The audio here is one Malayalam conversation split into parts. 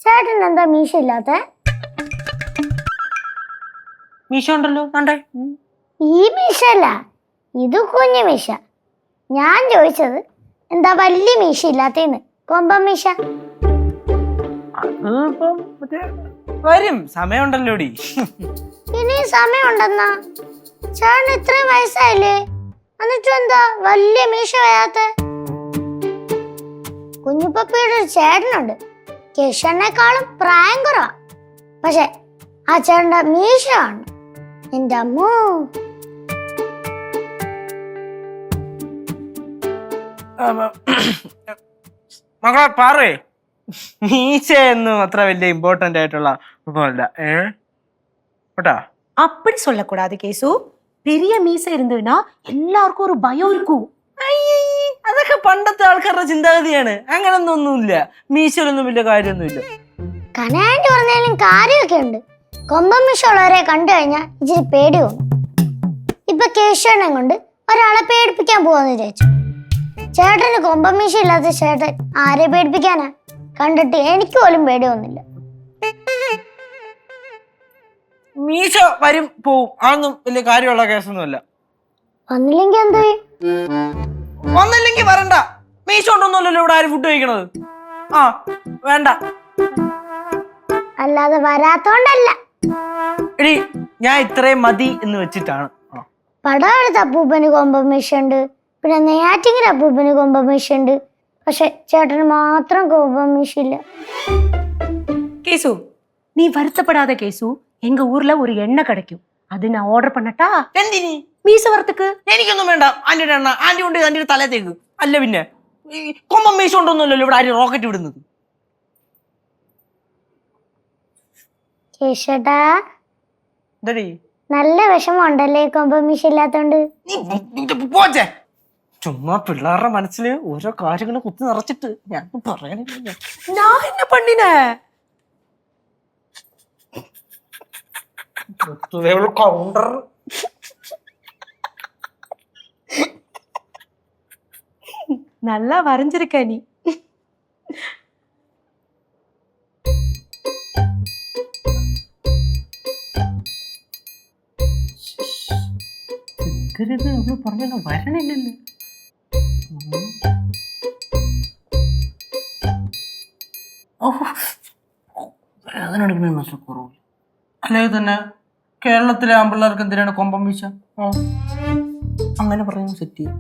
ചേട്ടൻ എന്താ മീശ ഇല്ലാത്ത? മീശ ഉണ്ടല്ലോ. ഈ മീശ അല്ല, ഇത് കുഞ്ഞു മീശ. ഞാൻ ചോദിച്ചത് എന്താ വലിയ മീശ ഇല്ലാത്തേന്ന്. കൊമ്പൻ മീശ വരും, സമയമുണ്ടല്ലോ. ഇനി സമയമുണ്ടെന്നാ? ചേട്ടന് ഇത്രയും വയസ്സായില്ലേ, എന്നിട്ടും എന്താ വലിയ മീശ വരാത്ത? കുഞ്ഞുപപ്പിയുടെ ഒരു ചേട്ടനുണ്ട്, കേശവനേക്കാളും പ്രായം കുറവാ. പക്ഷെ ആ ചേട്ടന്റെ മീശ കാണണം, എന്റെ അമ്മോ. മകളെ പാറേ, മീശയൊന്നും അത്ര വലിയ ഇമ്പോർട്ടന്റ് ആയിട്ടുള്ള ഒന്നുമല്ല. കേട്ടാ, அப்படி சொல்லக்கூடாது கேசு. பெரிய மீசை இருந்ததுன்னா எல்லாருக்கும் ஒரு பயம் இருக்கும். അതൊക്കെ പണ്ടത്തെ ആൾക്കാരുടെ ചിന്താഗതിയാണ്. അങ്ങനൊന്നൊന്നുമില്ല, മീശയിലൊന്നും വലിയ കാര്യമൊന്നുമില്ല. കനാൻഡ് പറഞ്ഞാലും കാര്യമൊക്കെ ഉണ്ട്. കൊമ്പൻ മീശ ഉള്ളവരെ കണ്ടു കഴിഞ്ഞാൽ ഇച്ചിരി പേടി തോന്നും. ഇപ്പൊ കേശവനെ കൊണ്ട് ഒരാളെ പേടിപ്പിക്കാൻ പോവാന്ന് വിചാരിച്ചു. ചേട്ടന് കൊമ്പൻ മീശ ഇല്ലാത്ത ചേട്ടൻ ആരെ പേടിപ്പിക്കാനാ? കണ്ടിട്ട് എനിക്ക് പോലും പേടി തോന്നില്ല. മീശ വരും പോവും, അതൊന്നും വലിയ കാര്യമുള്ള കേസൊന്നുമല്ല. വന്നില്ലെങ്കിൽ എന്ത്? വന്നില്ലെങ്കിൽ വരണ്ട. മീശ ഉണ്ടോന്നല്ലോ ഇവിടെ ആരും ഫുഡ് കഴിക്കണത്. ആ വേണ്ട. അല്ലാതെ വരാത്തോണ്ടല്ല. എടി, ഞാൻ ഇത്രയും മതി എന്ന് വെച്ചിട്ടാണ്. പടവെടുത്ത അപ്പൂപ്പന് കൊമ്പൻ മീശ ഉണ്ട്, പിന്നെ നെയ്യാറ്റിങ്കര അപ്പൂപ്പന് കൊമ്പൻ മീശ ഉണ്ട്. പക്ഷെ ചേട്ടന് മാത്രം കൊമ്പൻ മീശ ഇല്ല. கேசு, நீ வருத்தப்படாத கேசு. எங்க ஊர்ல ஒரு எண்ணெய் கிடைக்கும், அது நான் ஆர்டர் பண்ணட்டா? എന്തിനി? மீச வரத்துக்கு. എനിക്കൊന്നും വേണ്ട. ആന്റിയുടെ എണ്ണ ആന്റി കൊണ്ട് ആന്റിയുടെ തലത്തേക്ക്. അല്ല പിന്നെ കൊമ്പൻ മീശ ഉണ്ടോന്നല്ലോ ഇവിടെ ആരും റോക്കറ്റ് വിടുന്നത്. കേശട്ടാ, എന്തടി നല്ല വിഷമമുണ്ടല്ലേ കൊമ്പൻ മീശ ഇല്ലാത്തോണ്ട്? പോച്ചേ, ചുമ്മാ പിള്ളേരുടെ മനസ്സിൽ ഓരോ കാര്യങ്ങൾ കുത്തി നിറച്ചിട്ട് ഞാൻ പറയണില്ല. நான் என்ன பண்ணினேன்? കൗണ്ടർ. நல்லா வரைஞ்சிருக்க நீ. പറഞ്ഞ വരണില്ലല്ലോ. വേദനെടുക്കുന്ന കുറവില്ല. അല്ലെങ്കിൽ തന്നെ കേരളത്തിലെ ആമ്പിള്ളേർക്ക് എന്തിനാണ് കൊമ്പൻ മീശ? അങ്ങനെ പറയുന്നത് സെറ്റ് ചെയ്യും.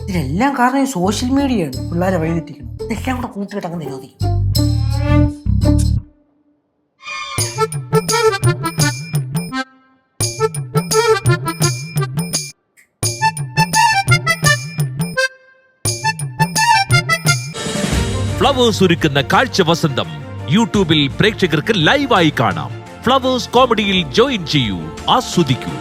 ഇതിലെല്ലാം കാരണം സോഷ്യൽ മീഡിയയാണ് പിള്ളേരെ വഴിതെറ്റിക്കണം. ഇതെല്ലാം കൂടെ കൂട്ടിയിട്ട് അങ്ങ് നിരോധിക്കും. ഫ്ലവേഴ്സ് ഒരുക്കുന്ന കാഴ്ച വസന്തം യൂട്യൂബിൽ പ്രേക്ഷകർക്ക് ലൈവായി കാണാം. ഫ്ലവേഴ്സ് കോമഡിയിൽ ജോയിൻ ചെയ്യൂ, ആസ്വദിക്കൂ.